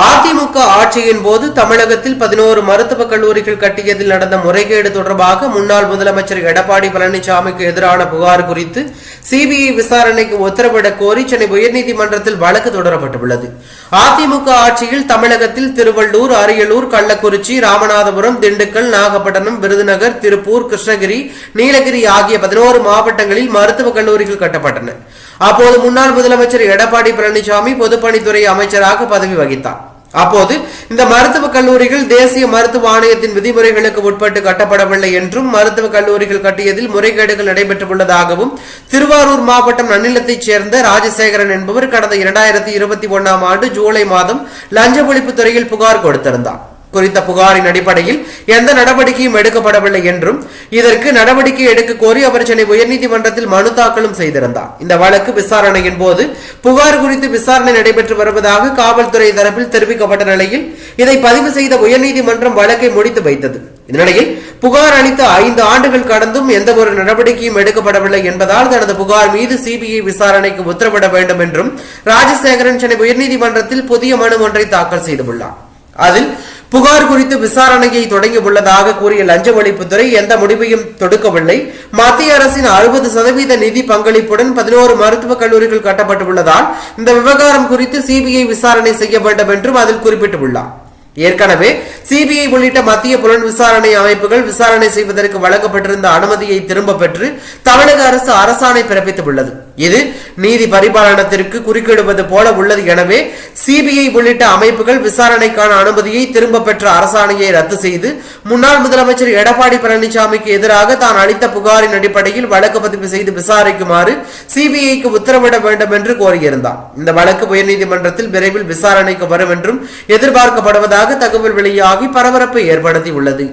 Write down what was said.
அதிமுக ஆட்சியின் போது தமிழகத்தில் 11 மருத்துவக் கல்லூரிகள் கட்டியதில் நடந்த முறைகேடு தொடர்பாக முன்னாள் முதலமைச்சர் எடப்பாடி பழனிசாமிக்கு எதிரான புகார் குறித்து சிபிஐ விசாரணைக்கு உத்தரவிடக் கோரி சென்னை உயர்நீதிமன்றத்தில் வழக்கு தொடரப்பட்டுள்ளது. அதிமுக ஆட்சியில் தமிழகத்தில் திருவள்ளூர், அரியலூர், கள்ளக்குறிச்சி, ராமநாதபுரம், திண்டுக்கல், நாகப்பட்டினம், விருதுநகர், திருப்பூர், கிருஷ்ணகிரி, நீலகிரி ஆகிய 11 மாவட்டங்களில் மருத்துவக் கல்லூரிகள் கட்டப்பட்டன. அப்போது முன்னாள் முதலமைச்சர் எடப்பாடி பழனிசாமி பொதுப்பணித்துறை அமைச்சராக பதவி வகித்தார். அப்போது இந்த மருத்துவக் கல்லூரிகள் தேசிய மருத்துவ ஆணையத்தின் விதிமுறைகளுக்கு உட்பட்டு கட்டப்படவில்லை என்றும், மருத்துவக் கல்லூரிகள் கட்டியதில் முறைகேடுகள் நடைபெற்றுள்ளதாகவும் திருவாரூர் மாவட்டம் நன்னிலத்தைச் சேர்ந்த ராஜசேகரன் என்பவர் கடந்த 2021ஆம் ஆண்டு ஜூலை மாதம் லஞ்ச ஒழிப்பு துறையில் புகார் கொடுத்திருந்தார். குறித்த புகாரின் அடிப்படையில் எந்த நடவடிக்கையும் எடுக்கப்படவில்லை என்றும், இதற்கு நடவடிக்கை எடுக்க கோரி அவர் சென்னை உயர்நீதிமன்றத்தில் மனு தாக்கலும் செய்திருந்தார். இந்த வழக்கு விசாரணையின் போது புகார் குறித்து விசாரணை நடைபெற்று வருவதாக காவல்துறை தரப்பில் தெரிவிக்கப்பட்ட நிலையில் இதை பதிவு செய்த உயர்நீதிமன்றம் வழக்கை முடித்து வைத்தது. இந்நிலையில் புகார் அளித்த 5 ஆண்டுகள் கடந்தும் எந்த ஒரு நடவடிக்கையும் எடுக்கப்படவில்லை என்பதால் தனது புகார் மீது சிபிஐ விசாரணைக்கு உத்தரவிட வேண்டும் என்றும் ராஜசேகரன் சென்னை உயர்நீதிமன்றத்தில் புதிய மனு ஒன்றை தாக்கல் செய்துள்ளார். அதில் புகார் குறித்து விசாரணையை தொடங்கியுள்ளதாக கூறிய லஞ்ச ஒழிப்புத்துறை எந்த முடிவையும் தொடுக்கவில்லை. மத்திய அரசின் 60% நிதி பங்களிப்புடன் 11 மருத்துவக் கல்லூரிகள் கட்டப்பட்டுள்ளதால் இந்த விவகாரம் குறித்து சிபிஐ விசாரணை செய்ய வேண்டும் என்றும் அதில் குறிப்பிட்டுள்ளார். ஏற்கனவே சிபிஐ உள்ளிட்ட மத்திய புலன் விசாரணை அமைப்புகள் விசாரணை செய்வதற்கு வழங்கப்பட்டிருந்த அனுமதியை திரும்ப பெற்று தமிழக அரசு அரசாணை பிறப்பித்துள்ளது. இது நீதி பரிபாலனத்திற்கு குறுக்கிடுவது போல உள்ளது. எனவே சிபிஐ உள்ளிட்ட அமைப்புகள் விசாரணைக்கான அனுமதியை திரும்ப பெற்ற அரசாணையை ரத்து செய்து முன்னாள் முதலமைச்சர் எடப்பாடி பழனிசாமிக்கு எதிராக தான் அளித்த புகாரின் அடிப்படையில் வழக்கு பதிவு செய்து விசாரிக்குமாறு சிபிஐக்கு உத்தரவிட வேண்டும் என்று கோரியிருந்தார். இந்த வழக்கு உயர்நீதிமன்றத்தில் விரைவில் விசாரணைக்கு வரும் என்றும் எதிர்பார்க்கப்படுவதாக தகவல் வெளியாகி பரபரப்பை ஏற்படுத்தியுள்ளது.